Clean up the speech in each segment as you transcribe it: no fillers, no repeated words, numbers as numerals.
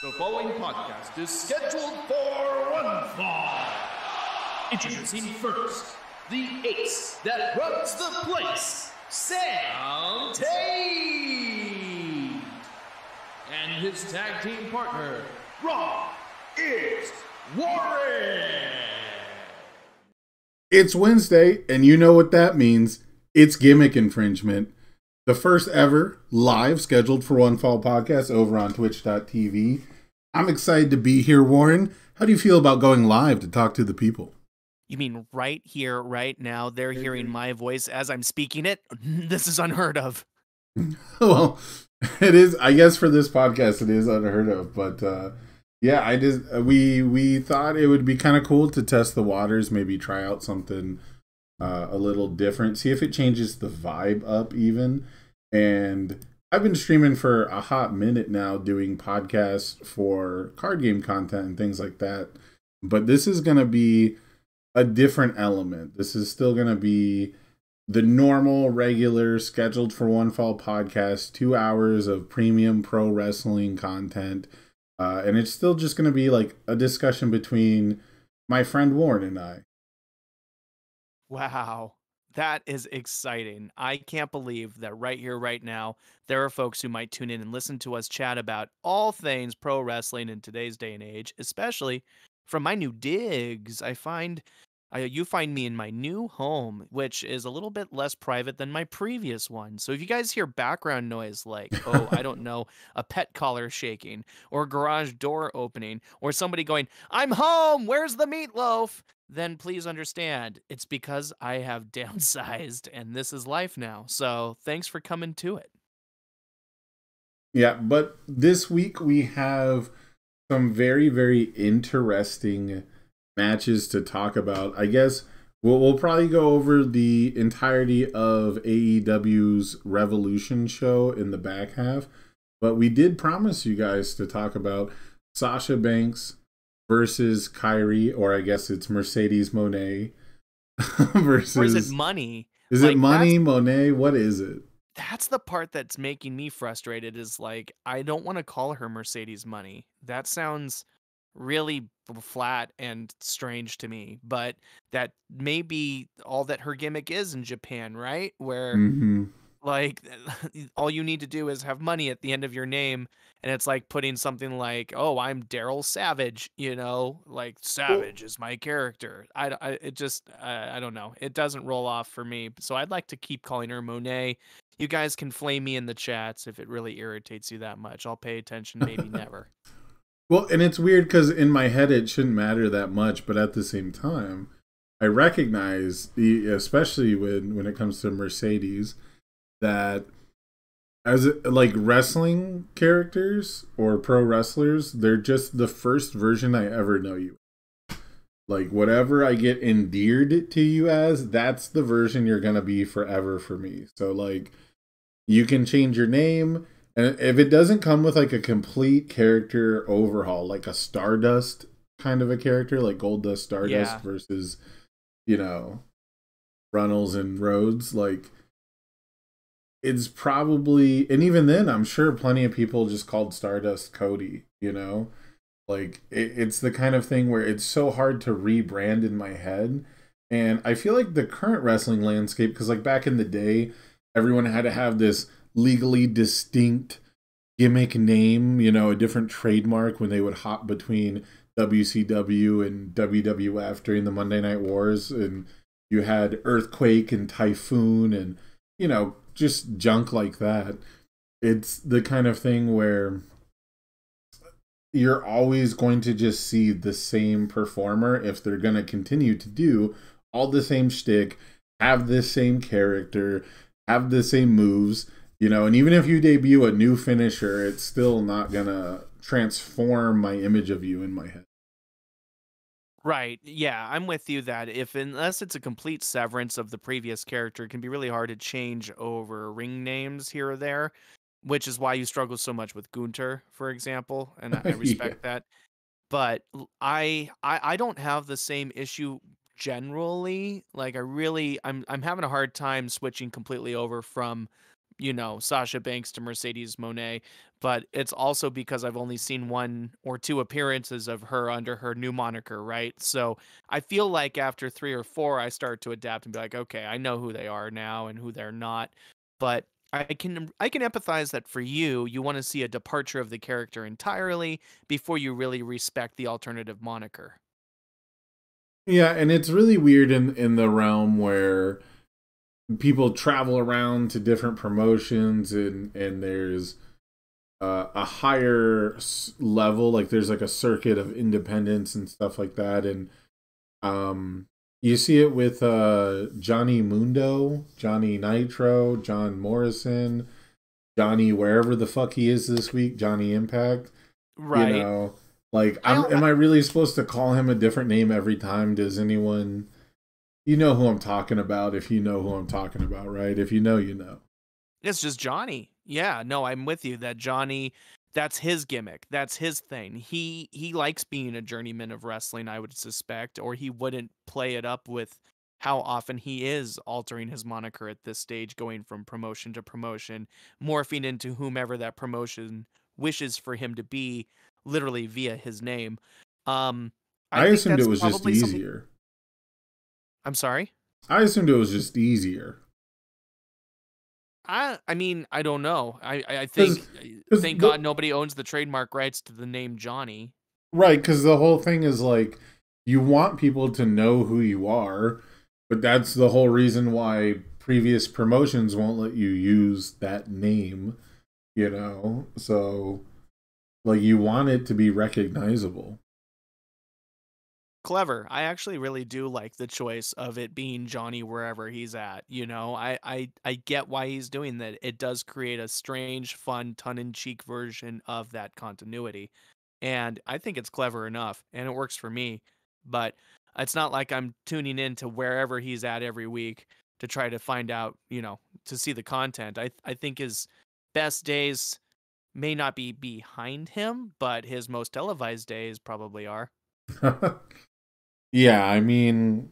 The following podcast is scheduled for one fall. Introducing first, the ace that runs the place, Sam Tate. And his tag team partner, Rob is Warren. It's Wednesday, and you know what that means. It's gimmick infringement. The first ever live scheduled for One Fall podcast over on twitch.tv. I'm excited to be here, Warren. How do you feel about going live to talk to the people? You mean right here, right now? They're hearing my voice as I'm speaking it? This is unheard of. Well, it is, I guess for this podcast, it is unheard of. But yeah, we thought it would be kind of cool to test the waters, maybe try out something a little different, see if it changes the vibe up even. And I've been streaming for a hot minute now, doing podcasts for card game content and things like that. But this is going to be a different element. This is still going to be the normal, regular, scheduled for One Fall podcast, 2 hours of premium pro wrestling content. And it's still just going to be like a discussion between my friend Warren and I. Wow. That is exciting. I can't believe that right here, right now, there are folks who might tune in and listen to us chat about all things pro wrestling in today's day and age, especially from my new digs. You find me in my new home, which is a little bit less private than my previous one. So if you guys hear background noise like, oh, I don't know, a pet collar shaking or a garage door opening or somebody going, I'm home, where's the meatloaf? Then please understand it's because I have downsized and this is life now. So thanks for coming to it. Yeah, but this week we have some very, very interesting matches to talk about. I guess we'll probably go over the entirety of AEW's Revolution show in the back half, but we did promise you guys to talk about Sasha Banks versus Kyrie, or I guess it's Mercedes Moné versus... Or is it money? Is it money, Monet? What is it? That's the part that's making me frustrated is like, I don't want to call her Mercedes Money. That sounds really flat and strange to me, but that may be all that her gimmick is in Japan, right? Where like all you need to do is have money at the end of your name, and it's like putting something like, oh, I'm Daryl Savage, like Savage is my character. I don't know, it doesn't roll off for me, so I'd like to keep calling her Monet. You guys can flame me in the chats if it really irritates you that much. I'll pay attention, maybe never. Well, and it's weird because in my head it shouldn't matter that much, but at the same time, I recognize, especially when it comes to Mercedes, that as like wrestling characters or pro wrestlers, they're just the first version I ever know you. Like whatever I get endeared to you as, that's the version you're gonna be forever for me. So like, you can change your name. And if it doesn't come with like a complete character overhaul, like a Stardust kind of a character, like Goldust Stardust versus, Runnels and Rhodes, like it's probably, and even then, I'm sure plenty of people just called Stardust Cody, like it's the kind of thing where it's so hard to rebrand in my head. And I feel like the current wrestling landscape, because like back in the day, everyone had to have this legally distinct gimmick name, a different trademark when they would hop between WCW and WWF during the Monday Night Wars. And you had Earthquake and Typhoon and, just junk like that. It's the kind of thing where you're always going to just see the same performer if they're going to continue to do all the same shtick, have the same character, have the same moves, and even if you debut a new finisher, it's still not gonna transform my image of you in my head. Right. Yeah, I'm with you that unless it's a complete severance of the previous character, it can be really hard to change over ring names here or there, which is why you struggle so much with Gunter, for example, and I respect that. But I don't have the same issue generally. Like I'm having a hard time switching completely over from Sasha Banks to Mercedes Moné, but it's also because I've only seen 1 or 2 appearances of her under her new moniker, right? So I feel like after 3 or 4, I start to adapt and be like, okay, I know who they are now and who they're not. But I can empathize that for you, you want to see a departure of the character entirely before you really respect the alternative moniker. Yeah, and it's really weird in the realm where people travel around to different promotions, and there's a higher level, like there's like a circuit of independence and stuff like that, and you see it with Johnny Mundo, Johnny Nitro, John Morrison, Johnny wherever the fuck he is this week, Johnny Impact. Right. Like am I really supposed to call him a different name every time? Does anyone, you know who I'm talking about, if you know who I'm talking about, right? If you know, you know. It's just Johnny. Yeah, no, I'm with you that Johnny, that's his gimmick. That's his thing. He likes being a journeyman of wrestling, I would suspect, or he wouldn't play it up with how often he is altering his moniker at this stage, going from promotion to promotion, morphing into whomever that promotion wishes for him to be, literally via his name. I I think assumed it that's was just probably something. easier. I'm sorry? I assumed it was just easier. I mean, I don't know. I Because, think thank God nobody owns the trademark rights to the name Johnny. right, because the whole thing is like, you want people to know who you are, but that's the whole reason why previous promotions won't let you use that name, So, like, you want it to be recognizable. Clever. I actually really do like the choice of it being Johnny wherever he's at. I get why he's doing that. It does create a strange, fun, tongue-in-cheek version of that continuity. And I think it's clever enough and it works for me. But it's not like I'm tuning in to wherever he's at every week to try to find out, to see the content. I think his best days may not be behind him, but his most televised days probably are. Yeah, I mean,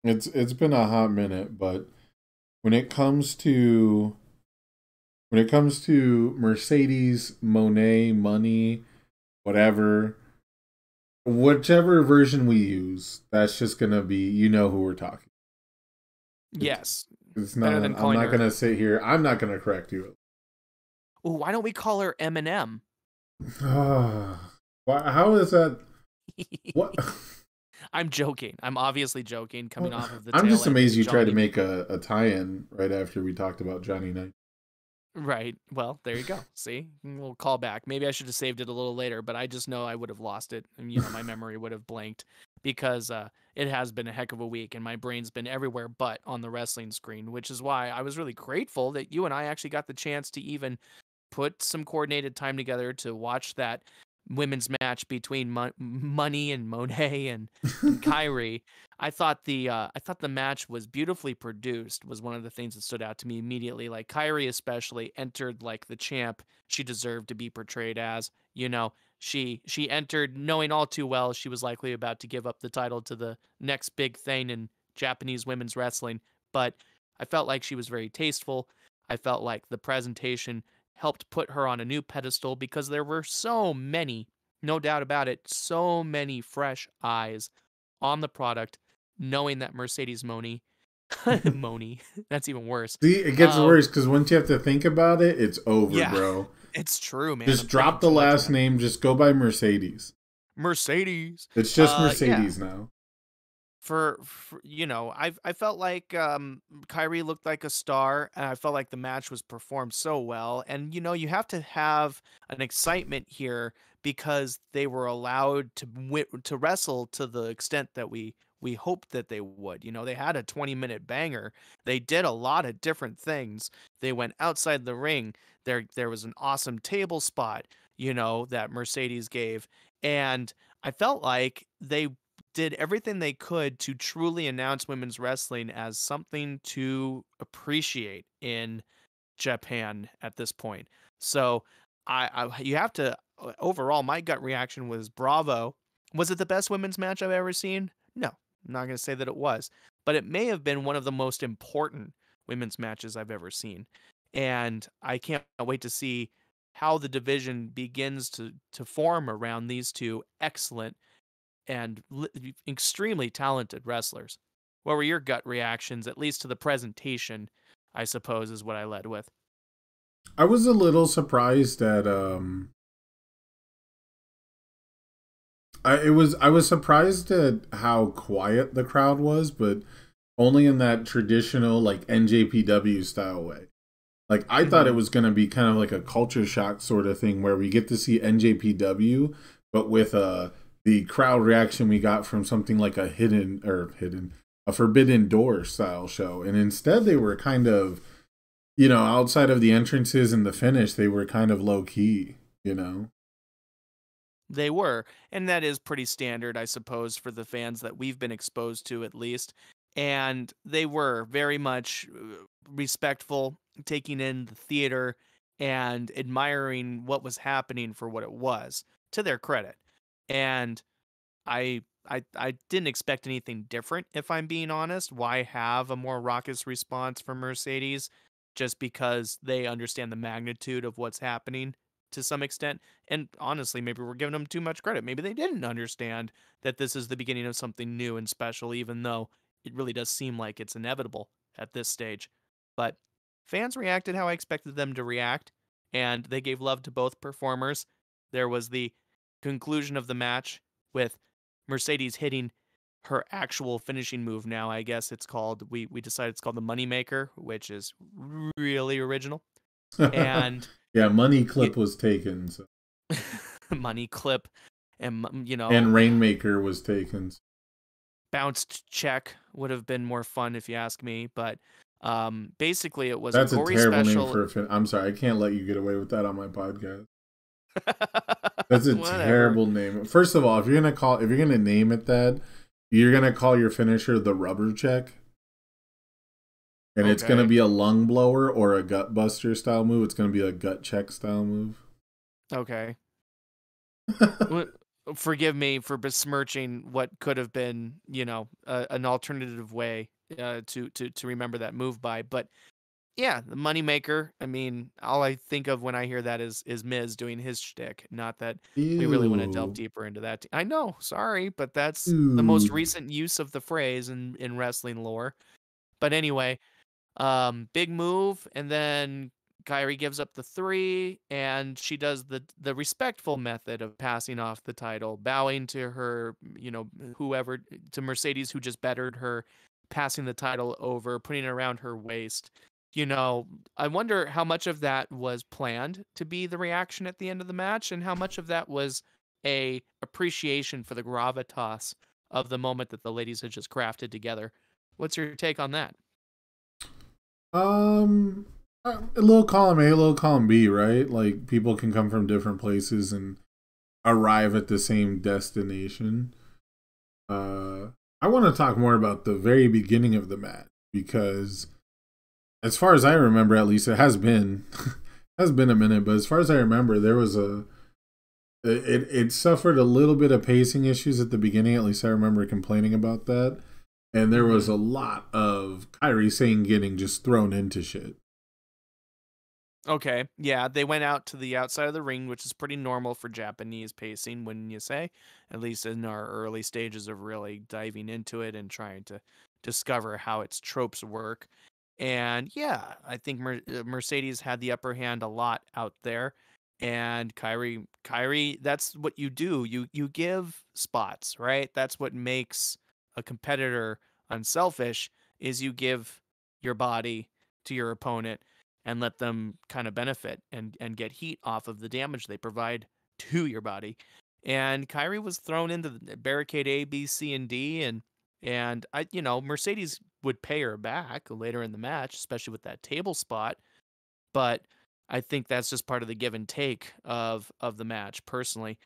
it's been a hot minute, but when it comes to Mercedes, Monet, money, whatever, whichever version we use, that's just gonna be, who we're talking. Yes. It's Better not. than I'm calling not her. gonna sit here. I'm not gonna correct you. Ooh, why don't we call her Eminem? How is that? What? I'm joking. I'm obviously joking. Coming off of the I'm tail just end amazed of you tried to Johnny. make a tie-in right after we talked about Johnny Knight. Right. Well, there you go. See, we'll call back. Maybe I should have saved it a little later, but I just know I would have lost it, and my memory would have blanked because it has been a heck of a week, and my brain's been everywhere but on the wrestling screen, which is why I was really grateful that you and I actually got the chance to even put some coordinated time together to watch that women's match between Money and Monet and Kyrie. I thought the match was beautifully produced. Was one of the things that stood out to me immediately. Like Kyrie especially entered like the champ she deserved to be portrayed as. She entered knowing all too well she was likely about to give up the title to the next big thing in Japanese women's wrestling, but I felt like she was very tasteful. I felt like the presentation helped put her on a new pedestal because there were so many, no doubt about it, so many fresh eyes on the product, knowing that Mercedes Moni, Moni, that's even worse. See, it gets Um, worse because once you have to think about it, it's over, yeah, bro. it's true, man. Just I'm thinking drop the too much last about it. name. Just go by Mercedes. Mercedes. It's just Yeah. Mercedes now. I felt like Kyrie looked like a star, and I felt like the match was performed so well. And you have to have an excitement here because they were allowed to wrestle to the extent that we hoped that they would. They had a 20-minute banger. They did a lot of different things. They went outside the ring. There was an awesome table spot, that Mercedes gave, and I felt like they did everything they could to truly announce women's wrestling as something to appreciate in Japan at this point. So you have to overall, my gut reaction was bravo. Was it the best women's match I've ever seen? No, I'm not going to say that it was, but it may have been one of the most important women's matches I've ever seen. And I can't wait to see how the division begins to form around these two excellent and extremely talented wrestlers. What were your gut reactions, at least to the presentation, I suppose, is what I led with. I was a little surprised at I was surprised at how quiet the crowd was, but only in that traditional like NJPW style way. Like I thought it was going to be kind of like a culture shock sort of thing where we get to see NJPW, but with the crowd reaction we got from something like a a Forbidden Door style show, and instead they were kind of, outside of the entrances and the finish, they were kind of low key, They were, and that is pretty standard, I suppose, for the fans that we've been exposed to, at least. And they were very much respectful, taking in the theater and admiring what was happening for what it was, to their credit. And I didn't expect anything different, if I'm being honest. Why have a more raucous response from Mercedes? Just because they understand the magnitude of what's happening to some extent. And honestly, maybe we're giving them too much credit. Maybe they didn't understand that this is the beginning of something new and special, even though it really does seem like it's inevitable at this stage. But fans reacted how I expected them to react, and they gave love to both performers. There was the conclusion of the match with Mercedes hitting her actual finishing move now. I guess it's called, we decided it's called the Moneymaker, which is really original. And yeah, Money Clip was taken. So. Money Clip and, And Rainmaker was taken. Bounced Check would have been more fun if you ask me, but basically it was That's a gory terrible special. name for a fin. I'm sorry, I can't let you get away with that on my podcast. That's a Whatever. terrible name. First of all, if you're gonna name it that, you're gonna call your finisher the Rubber Check, and it's gonna be a lung blower or a gut buster style move. It's gonna be a gut check style move. Okay. Forgive me for besmirching what could have been, an alternative way to remember that move by. But yeah, the Moneymaker. I mean, all I think of when I hear that is Miz doing his shtick. Not that we really want to delve deeper into that. I know, sorry, but that's the most recent use of the phrase in wrestling lore. But anyway, big move, and then Kyrie gives up the 3, and she does the respectful method of passing off the title, bowing to her, whoever, to Mercedes, who just bettered her, passing the title over, putting it around her waist. I wonder how much of that was planned to be the reaction at the end of the match, and how much of that was a appreciation for the gravitas of the moment that the ladies had just crafted together. What's your take on that? A little column A, a little column B, right? Like people can come from different places and arrive at the same destination. I want to talk more about the very beginning of the match, because as far as I remember, at least it has been a minute, but as far as I remember, there was it suffered a little bit of pacing issues at the beginning. At least I remember complaining about that. And there was a lot of Kyrie Sane getting just thrown into shit. Okay, yeah, they went out to the outside of the ring, which is pretty normal for Japanese pacing, wouldn't you say? At least in our early stages of really diving into it and trying to discover how its tropes work. And yeah, I think Mercedes had the upper hand a lot out there. And Kyrie, that's what you do. You give spots, right? That's what makes a competitor unselfish, is you give your body to your opponent and let them kind of benefit and get heat off of the damage they provide to your body. And Kyrie was thrown into the barricade A, B, C, and D, and I, Mercedes would pay her back later in the match, especially with that table spot. But I think that's just part of the give and take of the match. Personally,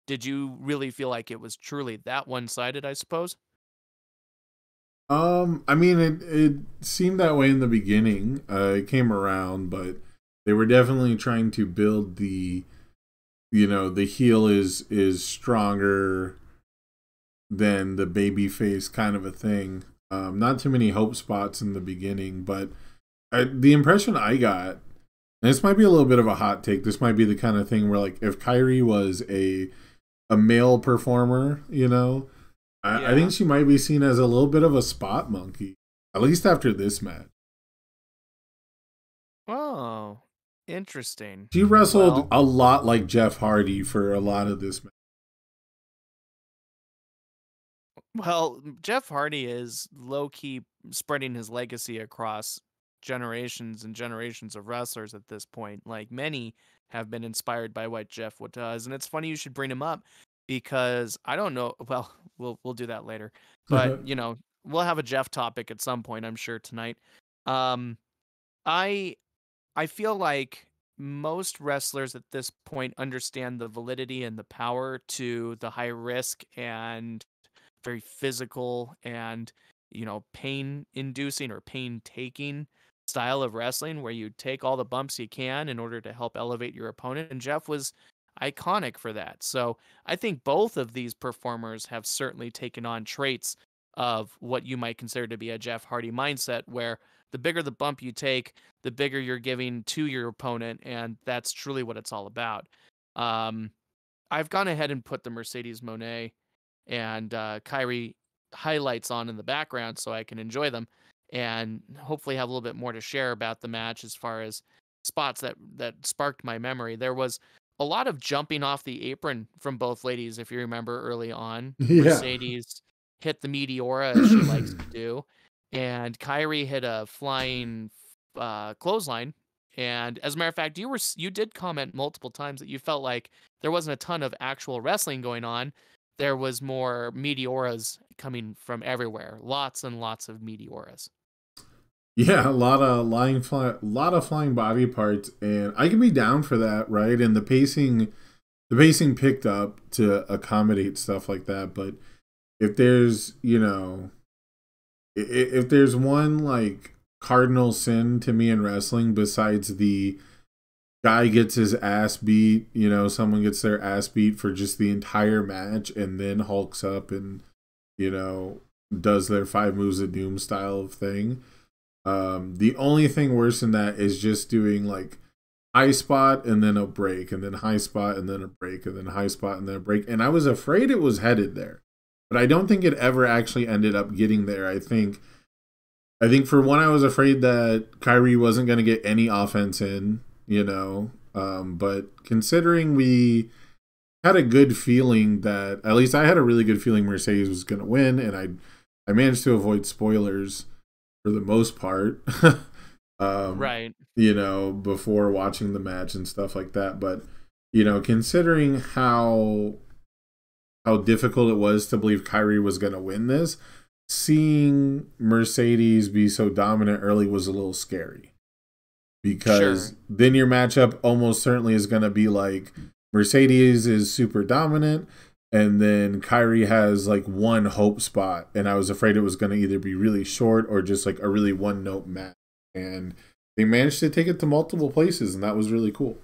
did you really feel like it was truly that one-sided, I suppose? I mean, it seemed that way in the beginning. It came around, but they were definitely trying to build the heel is stronger than the baby face kind of a thing. Not too many hope spots in the beginning, but the impression I got And this might be a little bit of a hot take. This might be the kind of thing where, like, if Kyrie was a male performer, you know, I think she might be seen as a little bit of a spot monkey, at least after this match. Oh, interesting. She wrestled Well, a lot like Jeff Hardy for a lot of this match. well, Jeff Hardy is low key spreading his legacy across generations and generations of wrestlers at this point. Like many have been inspired by what Jeff does, and it's funny you should bring him up because I don't know. Well, we'll do that later, but we'll have a Jeff topic at some point, I'm sure tonight. Um, I I feel like most wrestlers at this point understand the validity and the power to the high risk and very physical and pain inducing or pain taking style of wrestling where you take all the bumps you can in order to help elevate your opponent, and Jeff was iconic for that. So I think both of these performers have certainly taken on traits of what you might consider to be a Jeff Hardy mindset, where the bigger the bump you take, the bigger you're giving to your opponent, and that's truly what it's all about. um I've gone ahead and put the Mercedes Monet and Kyrie highlights on in the background so I can enjoy them and hopefully have a little bit more to share about the match as far as spots that sparked my memory. There was a lot of jumping off the apron from both ladies, if you remember early on. Yeah. Mercedes hit the Meteora as she likes to do, and Kyrie hit a flying clothesline. And as a matter of fact, you did comment multiple times that you felt like there wasn't a ton of actual wrestling going on. There was more meteoras coming from everywhere. Lots and lots of meteoras. Yeah, a lot of flying body parts, and I can be down for that, right? And the pacing picked up to accommodate stuff like that. But if there's, if there's one like cardinal sin to me in wrestling besides the guy gets his ass beat, someone gets their ass beat for just the entire match and then hulks up and, does their 5 moves of doom style of thing. The only thing worse than that is just doing like high spot and then a break and then high spot and then a break and then high spot and then a break. And I was afraid it was headed there, but I don't think it ever actually ended up getting there. I think for one, I was afraid that Kyrie wasn't going to get any offense in, but considering we had a good feeling that, at least I had a really good feeling Mercedes was going to win, and I managed to avoid spoilers for the most part. Right. Before watching the match and stuff like that. But, considering how difficult it was to believe Kyrie was going to win this, seeing Mercedes be so dominant early was a little scary. Because then your matchup almost certainly is going to be like Mercedes is super dominant, and then Kyrie has like one hope spot, and I was afraid it was going to either be really short or just like a really one-note match. And they managed to take it to multiple places, and that was really cool.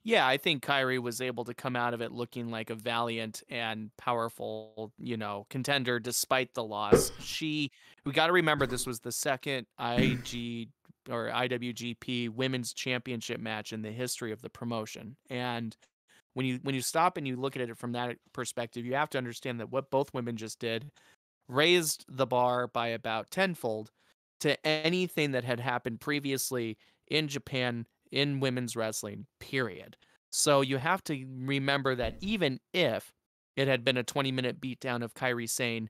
Yeah, I think Kyrie was able to come out of it looking like a valiant and powerful, contender despite the loss. We got to remember this was the second IWGP Women's Championship match in the history of the promotion. And when you stop and you look at it from that perspective, you have to understand that what both women just did raised the bar by about tenfold to anything that had happened previously in Japan in women's wrestling, period. So you have to remember that even if it had been a 20-minute beatdown of Kairi Sane,